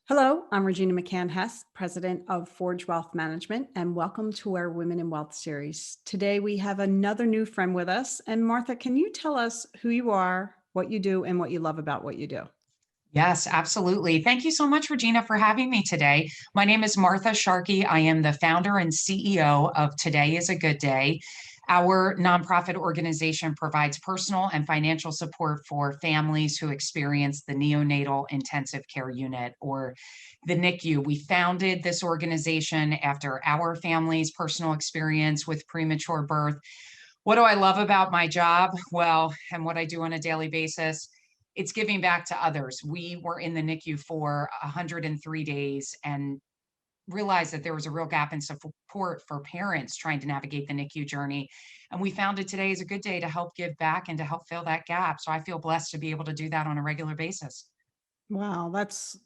Hello, I'm Regina McCann-Hess, president of Forge Wealth Management, and welcome to our Women in Wealth series. Today, we have another new friend with us. And Martha, can you tell us who you are, what you do, and what you love about what you do? Yes, absolutely. Thank you so much, Regina, for having me today. My name is Martha Sharkey. I am the founder and CEO of Today is a Good Day. Our nonprofit organization provides personal and financial support for families who experience the Neonatal Intensive Care Unit, or the NICU. We founded this organization after our family's personal experience with premature birth. What do I love about my job? Well, and what I do on a daily basis, it's giving back to others. We were in the NICU for 103 days and realized that there was a real gap in support for parents trying to navigate the NICU journey. And we found it today is a good day to help give back and to help fill that gap. So I feel blessed to be able to do that on a regular basis. Wow,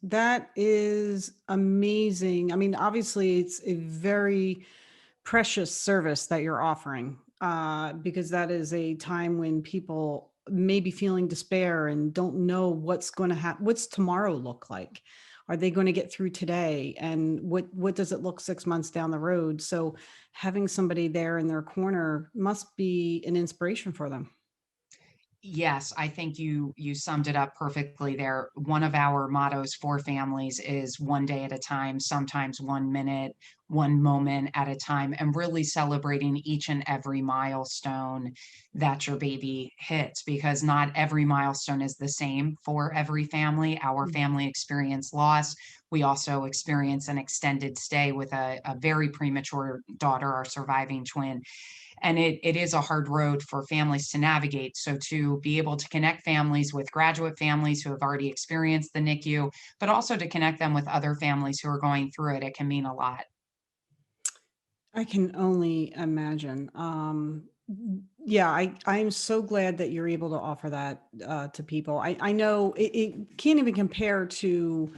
that is amazing. I mean, obviously, it's a very precious service that you're offering, because that is a time when people may be feeling despair and don't know what's going to happen. What's tomorrow look like? Are they going to get through today? And what does it look 6 months down the road? So having somebody there in their corner must be an inspiration for them. Yes, I think you summed it up perfectly there. One of our mottos for families is one day at a time, sometimes 1 minute, one moment at a time, and really celebrating each and every milestone that your baby hits, because not every milestone is the same for every family. Our Mm. family experienced loss. We also experience an extended stay with a very premature daughter, our surviving twin, and it is a hard road for families to navigate. So to be able to connect families with graduate families who have already experienced the NICU, but also to connect them with other families who are going through it, it can mean a lot. I can only imagine. Yeah, I'm so glad that you're able to offer that to people. I know it can't even compare to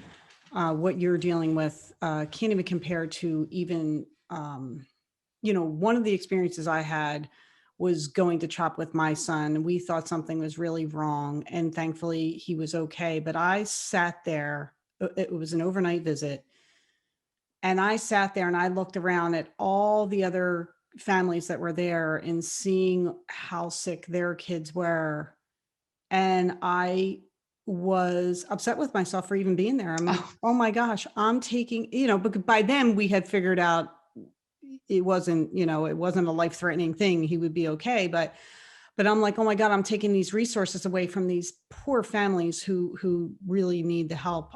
what you're dealing with. Can't even compare to even one of the experiences I had was going to chop with my son. We thought something was really wrong, and thankfully he was okay. But I sat there. It was an overnight visit, and I sat there and I looked around at all the other families that were there and seeing how sick their kids were. And I was upset with myself for even being there. I'm like, Oh, oh my gosh, I'm taking, but by then we had figured out it wasn't a life threatening thing. He would be okay. But I'm like, oh my God, I'm taking these resources away from these poor families who really need the help.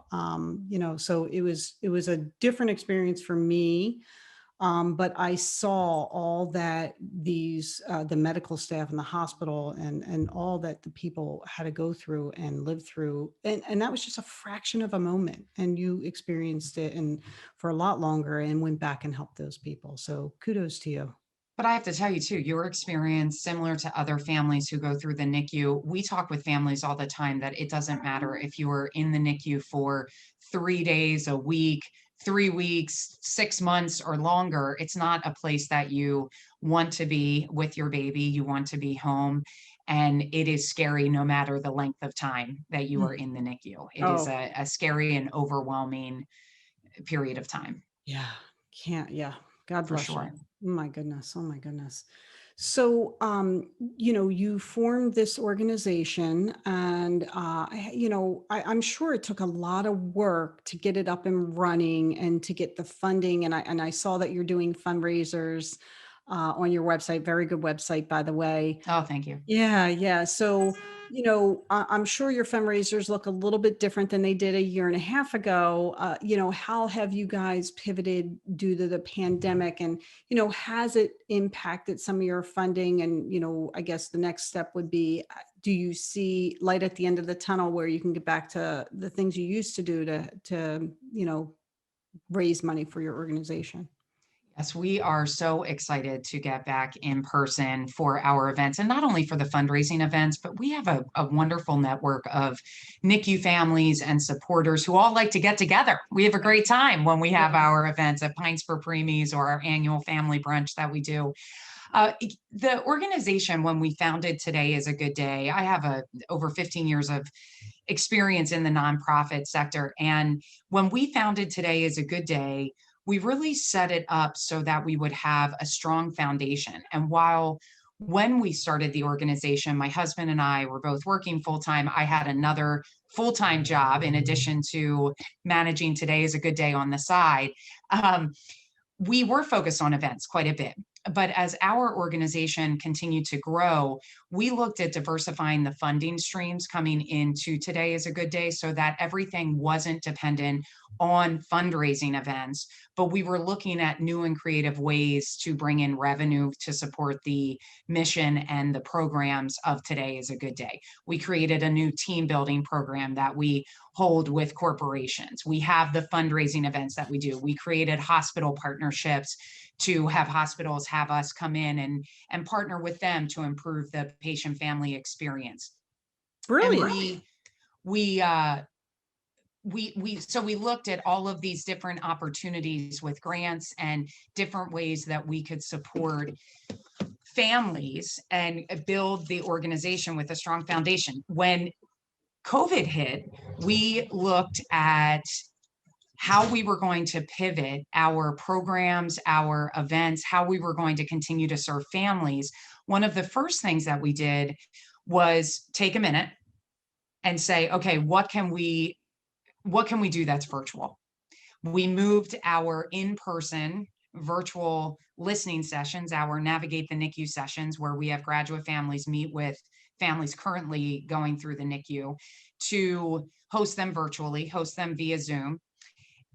So it was a different experience for me. But I saw all that the medical staff in the hospital and all that the people had to go through and live through. And that was just a fraction of a moment. And you experienced it and for a lot longer and went back and helped those people. So kudos to you. but I have to tell you too, your experience, similar to other families who go through the NICU, we talk with families all the time that it doesn't matter if you were in the NICU for 3 days, a week, 3 weeks, 6 months, or longer. It's not a place that you want to be with your baby. You want to be home. And it is scary no matter the length of time that you Mm. are in the NICU. It is Oh, a scary and overwhelming period of time, yeah. Can't, yeah. God for bless you. sure. My goodness. Oh my goodness. So, you formed this organization and, I'm sure it took a lot of work to get it up and running and to get the funding. And I saw that you're doing fundraisers, on your website. Very good website, by the way. Oh, thank you. Yeah, yeah. So, I'm sure your fundraisers look a little bit different than they did a year and a half ago. How have you guys pivoted due to the pandemic? And, has it impacted some of your funding? And, I guess the next step would be, do you see light at the end of the tunnel where you can get back to the things you used to do to raise money for your organization? Yes, we are so excited to get back in person for our events, and not only for the fundraising events, but we have a wonderful network of NICU families and supporters who all like to get together. We have a great time when we have our events at Pines for Preemies or our annual family brunch that we do. The organization, when we founded Today is a Good Day, I have over 15 years of experience in the nonprofit sector. And when we founded Today is a Good Day, we really set it up so that we would have a strong foundation. And when we started the organization, my husband and I were both working full time. I had another full time job in addition to managing Today is a Good Day on the side. Um, we were focused on events quite a bit. But as our organization continued to grow, we looked at diversifying the funding streams coming into Today is a Good Day so that everything wasn't dependent on fundraising events, but we were looking at new and creative ways to bring in revenue to support the mission and the programs of Today is a Good Day. We created a new team building program that we hold with corporations. We have the fundraising events that we do. We created hospital partnerships to have hospitals have us come in and partner with them to improve the patient family experience. And Brilliant. we so we looked at all of these different opportunities with grants and different ways that we could support families and build the organization with a strong foundation. When COVID hit, we looked at how we were going to pivot our programs, our events, how we were going to continue to serve families. One of the first things that we did was take a minute and say, okay, what can we do that's virtual? We moved our in-person virtual listening sessions, our Navigate the NICU sessions, where we have graduate families meet with families currently going through the NICU, to host them virtually, host them via Zoom.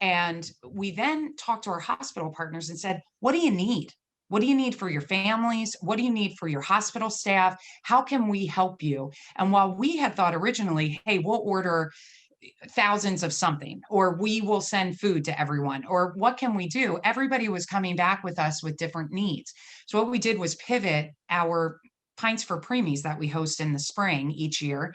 And we then talked to our hospital partners and said, what do you need? What do you need for your families? What do you need for your hospital staff? How can we help you? And while we had thought originally, hey, we'll order thousands of something, or we will send food to everyone, or what can we do? Everybody was coming back with us with different needs. So what we did was pivot our Pints for Preemies that we host in the spring each year,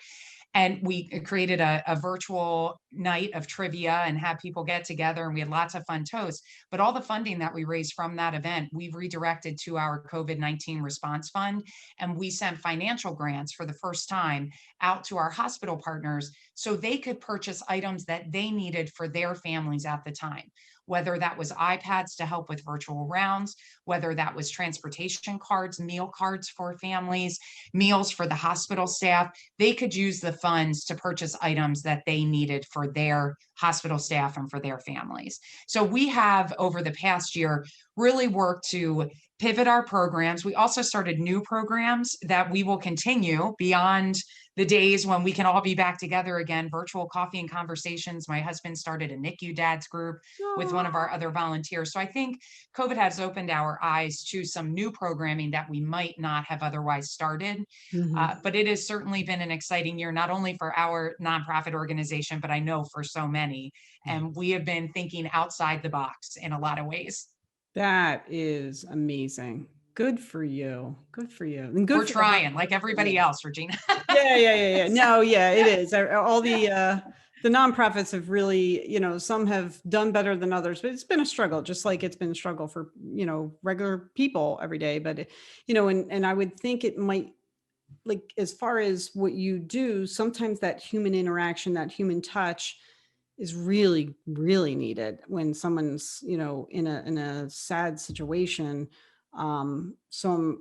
and we created a virtual night of trivia and had people get together, and we had lots of fun toasts. But all the funding that we raised from that event, we redirected to our COVID-19 response fund, and we sent financial grants for the first time out to our hospital partners so they could purchase items that they needed for their families at the time, whether that was iPads to help with virtual rounds, whether that was transportation cards, meal cards for families, meals for the hospital staff. They could use the funds to purchase items that they needed for their hospital staff and for their families. So we have, over the past year, really worked to pivot our programs. We also started new programs that we will continue beyond the days when we can all be back together again. Virtual coffee and conversations. My husband started a NICU dads group with one of our other volunteers. So I think COVID has opened our eyes to some new programming that we might not have otherwise started. Mhm. But it has certainly been an exciting year, not only for our nonprofit organization, but I know for so many. Yeah. And we have been thinking outside the box in a lot of ways. That is amazing. Good for you. Good for you. And good We're for the trying, like hospital. everybody else, Regina. Yeah, yeah, yeah, yeah. No, yeah, it is. All the nonprofits have really, some have done better than others, but it's been a struggle, just like it's been a struggle for, regular people every day. But, and I would think it might, like, as far as what you do, sometimes that human interaction, that human touch is really, really needed when someone's, in a sad situation. So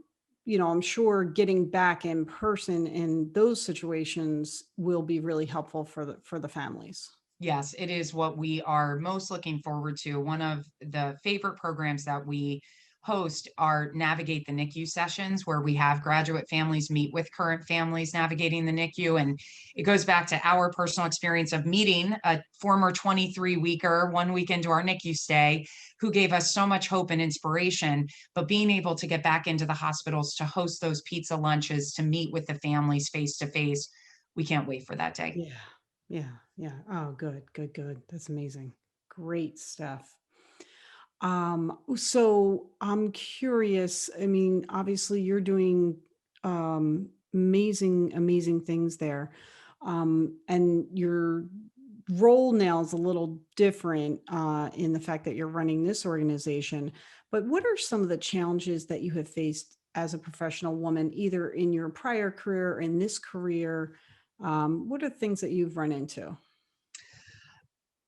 I'm sure getting back in person in those situations will be really helpful for the families. Yes, it is what we are most looking forward to. One of the favorite programs that we host are Navigate the NICU sessions, where we have graduate families meet with current families navigating the NICU. And it goes back to our personal experience of meeting a former 23-weeker 1 week into our NICU stay, who gave us so much hope and inspiration. But being able to get back into the hospitals to host those pizza lunches, to meet with the families face to face, we can't wait for that day. Yeah. Yeah. Yeah. Oh, good, good, good. That's amazing. Great stuff. So I'm curious. I mean, obviously you're doing amazing, amazing things there. And your role now is a little different in the fact that you're running this organization. But what are some of the challenges that you have faced as a professional woman, either in your prior career or in this career? What are things that you've run into?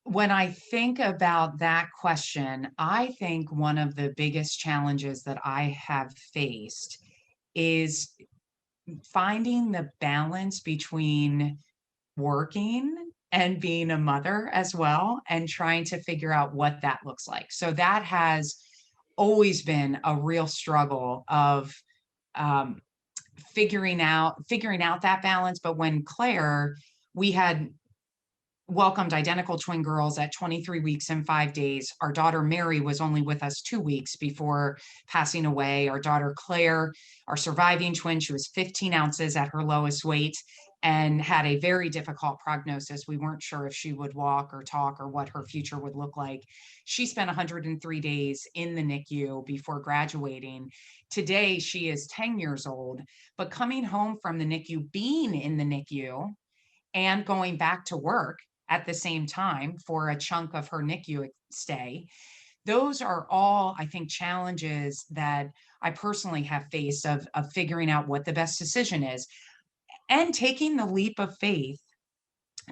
When I think about that question, I think one of the biggest challenges that I have faced is finding the balance between working and being a mother as well, and trying to figure out what that looks like. So that has always been a real struggle of um, figuring out that balance. But when Claire, we had welcomed identical twin girls at 23 weeks and 5 days. Our daughter Mary was only with us 2 weeks before passing away. Our daughter Claire, our surviving twin, she was 15 ounces at her lowest weight and had a very difficult prognosis. We weren't sure if she would walk or talk or what her future would look like. She spent 103 days in the NICU before graduating. Today, she is 10 years old, but coming home from the NICU, being in the NICU, and going back to work at the same time for a chunk of her NICU stay. Those are all, I think, challenges that I personally have faced of figuring out what the best decision is and taking the leap of faith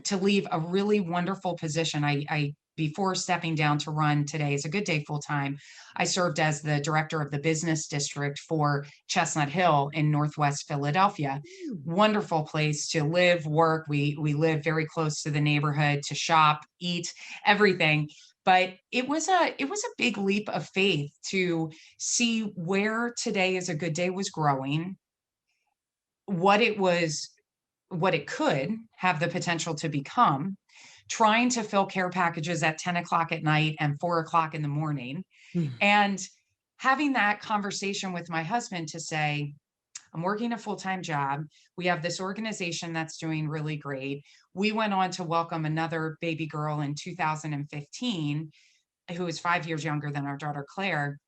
to leave a really wonderful position. I before stepping down to run Today is a Good Day full time, I served as the director of the business district for Chestnut Hill in Northwest Philadelphia. Mm. Wonderful place to live, work. We live very close to the neighborhood, to shop, eat, everything. But it was a big leap of faith to see where Today is a Good Day was growing, what it was, what it could have the potential to become, trying to fill care packages at 10 o'clock at night and 4 o'clock in the morning, Mm. and having that conversation with my husband to say, I'm working a full time job. We have this organization that's doing really great. We went on to welcome another baby girl in 2015 who is 5 years younger than our daughter Claire.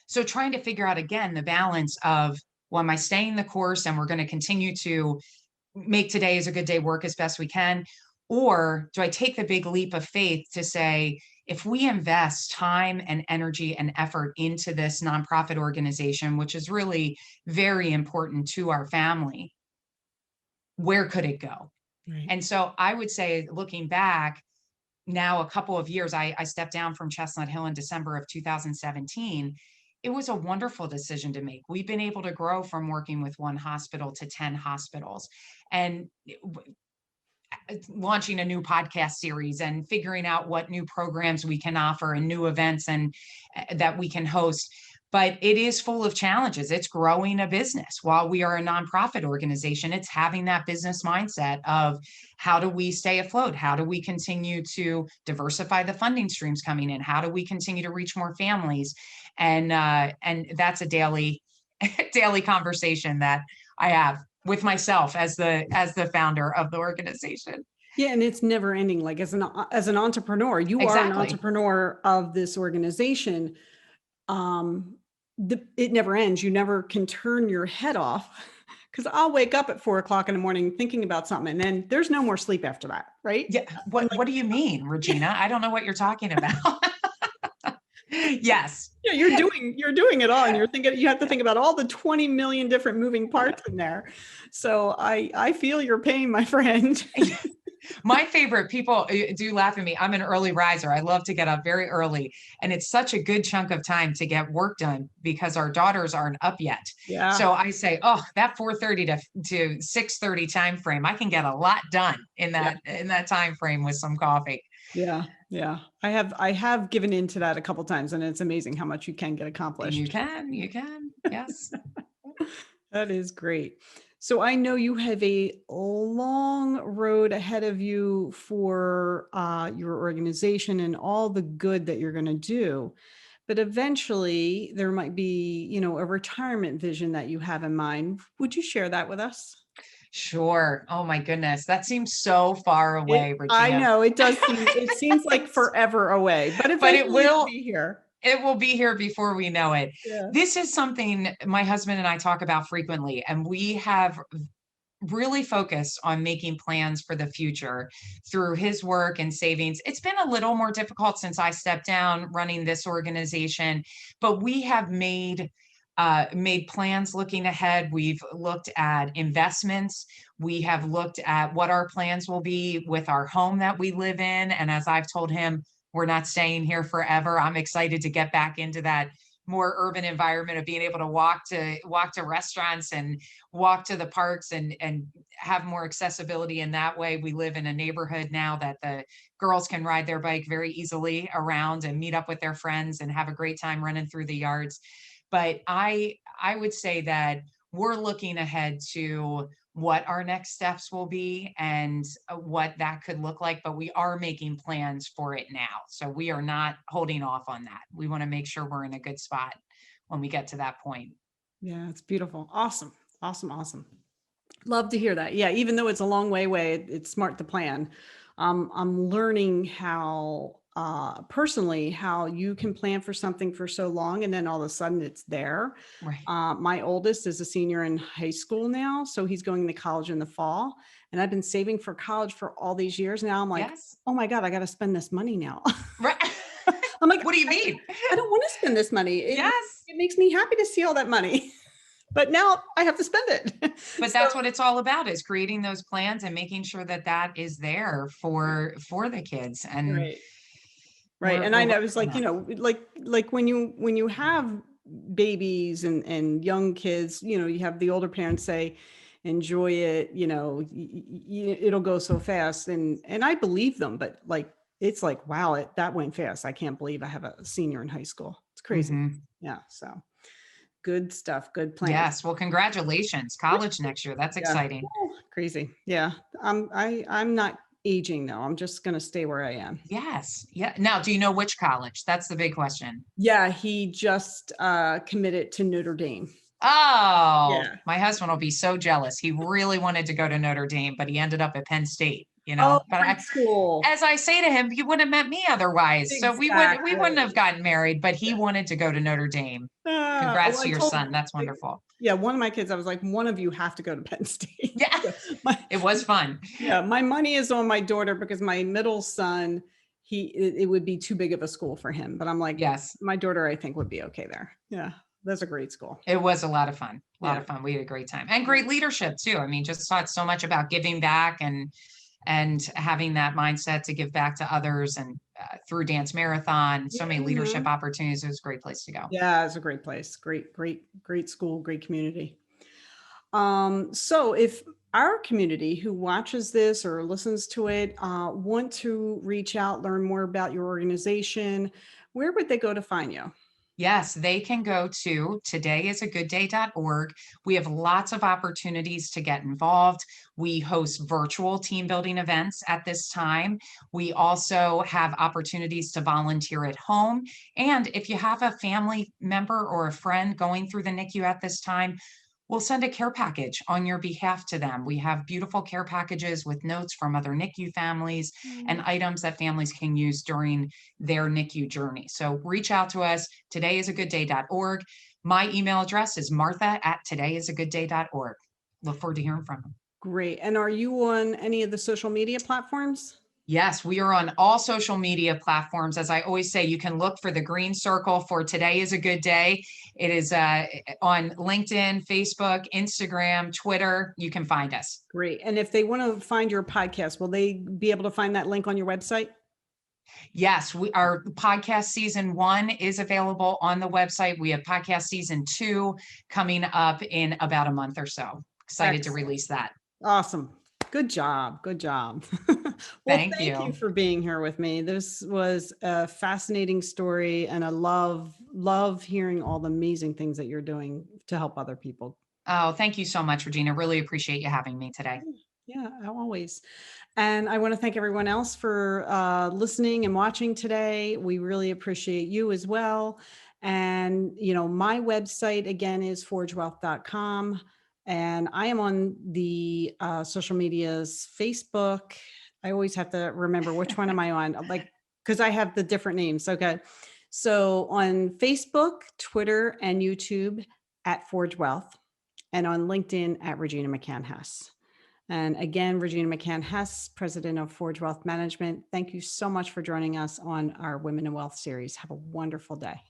So trying to figure out again the balance of, well, am I staying the course and we're going to continue to make Today is a Good Day work as best we can? Or do I take the big leap of faith to say, if we invest time and energy and effort into this nonprofit organization, which is really very important to our family, where could it go? Right. And so I would say, looking back now, a couple of years, I stepped down from Chestnut Hill in December of 2017. It was a wonderful decision to make. We've been able to grow from working with one hospital to 10 hospitals. And launching a new podcast series and figuring out what new programs we can offer and new events and that we can host. But it is full of challenges. It's growing a business. While we are a nonprofit organization, it's having that business mindset of, how do we stay afloat? How do we continue to diversify the funding streams coming in? How do we continue to reach more families? And that's a daily daily conversation that I have with myself as the founder of the organization. Yeah, and it's never ending. Like as an entrepreneur, you are an Exactly. entrepreneur of this organization. It never ends. You never can turn your head off, because I'll wake up at 4 o'clock in the morning thinking about something, and then there's no more sleep after that, right? Yeah. I'm What do you mean, like, Regina? I don't know what you're talking about. Yes. yeah, you're doing it all, and you're thinking you have to think about all the 20 million different moving parts in there. So I feel your pain, my friend. My favorite, people do laugh at me. I'm an early riser. I love to get up very early, and it's such a good chunk of time to get work done because our daughters aren't up yet. Yeah, So I say, oh, that 4:30 to 6:30 time frame, I can get a lot done in yeah, that time frame with some coffee. yeah, yeah. I have given into that a couple times, and it's amazing how much you can get You accomplished. can, you can. Yes. That is great. So I know you have a long road ahead of you for your organization and all the good that you're going to do. But eventually there might be, a retirement vision that you have in mind. Would you share that with us? Sure. Oh my goodness. That seems so far away, I Regina. know it seems like forever away, but But it eventually it'll will be here. it will be here before we know it. Yeah. This is something my husband and I talk about frequently, and we have really focused on making plans for the future through his work and savings. It's been a little more difficult since I stepped down running this organization, but we have made made plans looking ahead. We've looked at investments. We have looked at what our plans will be with our home that we live in. And as I've told him, we're not staying here forever. I'm excited to get back into that more urban environment of being able to walk to restaurants and walk to the parks and have more accessibility in that way. We live in a neighborhood now that the girls can ride their bike very easily around and meet up with their friends and have a great time running through the yards. But I would say that we're looking ahead to what our next steps will be and what that could look like, but we are making plans for it now. So we are not holding off on that. We want to make sure we're in a good spot when we get to that point. Yeah, it's beautiful. Awesome. Awesome. Awesome. Love to hear that. Yeah, even though it's a long way away, it's smart to plan. I'm learning how personally how you can plan for something for so long and then all of a sudden it's there. Right. My oldest is a senior in high school now, so he's going to college in the fall. And I've been saving for college for all these years. Now I'm like, Yes. oh my God, I got to spend this money now. Right. I'm like, What do you mean? I don't want to spend this money. Yes. It makes me happy to see all that money, but now I have to spend it. But So that's what it's all about, is creating those plans and making sure that that is there for the kids. And right. Right. we're And I we're know working it's on like, that. like when you have babies and young kids, you have the older parents say, enjoy it, it'll go so fast. And I believe them, but like, it's like, wow, that went fast. I can't believe I have a senior in high school. It's crazy. Mhm. Yeah. So good stuff. Good plans. Yes. Well, congratulations. College next year. That's Yeah. exciting. Oh, crazy. Yeah. I'm not aging though. I'm just going to stay where I am. Yes. Yeah. Now, do you know which college? That's the big question. Yeah. He just committed to Notre Dame. Oh, Yeah. my husband will be so jealous. He really wanted to go to Notre Dame, but he ended up at Penn State, you Oh, know. But great school. as I say to him, you wouldn't have met me otherwise. So we wouldn't have Exactly. gotten married, but he Yeah. wanted to go to Notre Dame. Well, Congrats to I your told son. That's like, wonderful. yeah, one of my kids, I was like, one of you have to go to Penn State. Yeah. So my, It was fun. yeah, my money is on my daughter because my middle son, it would be too big of a school for him. But I'm like, Yes. my daughter, I think would be okay there. Yeah, that's a great school. It was a lot of fun. A lot Yeah. of fun. We had a great time and great leadership too. I mean, just taught so much about giving back and having that mindset to give back to others and through dance marathon, so many leadership Mhm. opportunities. It was a great place to go. Yeah, it's a great place. Great, great, great school, great community. So if our community who watches this or listens to it want to reach out, learn more about your organization, where would they go to find you? Yes, they can go to todayisagoodday.org. We have lots of opportunities to get involved. We host virtual team building events at this time. We also have opportunities to volunteer at home. And if you have a family member or a friend going through the NICU at this time, we'll send a care package on your behalf to them. We have beautiful care packages with notes from other NICU families and Mm. items that families can use during their NICU journey. So reach out to us, todayisagoodday.org. My email address is martha@todayisagoodday.org. Look forward to hearing from them. Great. And are you on any of the social media platforms? Yes, we are on all social media platforms. As I always say, you can look for the green circle for Today is a Good Day. It is on LinkedIn, Facebook, Instagram, Twitter. You can find us. Great. And if they want to find your podcast, will they be able to find that link on your website? Yes, our podcast season 1 is available on the website. We have podcast season 2 coming up in about a month or so. Excited to Excellent. release that. Awesome. Good job. Good job. Well, Thank thank you you. for being here with me. This was a fascinating story, and I love hearing all the amazing things that you're doing to help other people. Oh, thank you so much, Regina. Really appreciate you having me today. Yeah, always. And I want to thank everyone else for listening and watching today. We really appreciate you as well. And, my website again is forgewealth.com. And I am on the social medias, Facebook. I always have to remember which one am I on, like, because I have the different names. Okay. So on Facebook, Twitter, and YouTube at Forge Wealth, and on LinkedIn at Regina McCann Hess. And again, Regina McCann Hess, president of Forge Wealth Management. Thank you so much for joining us on our Women in Wealth series. Have a wonderful day.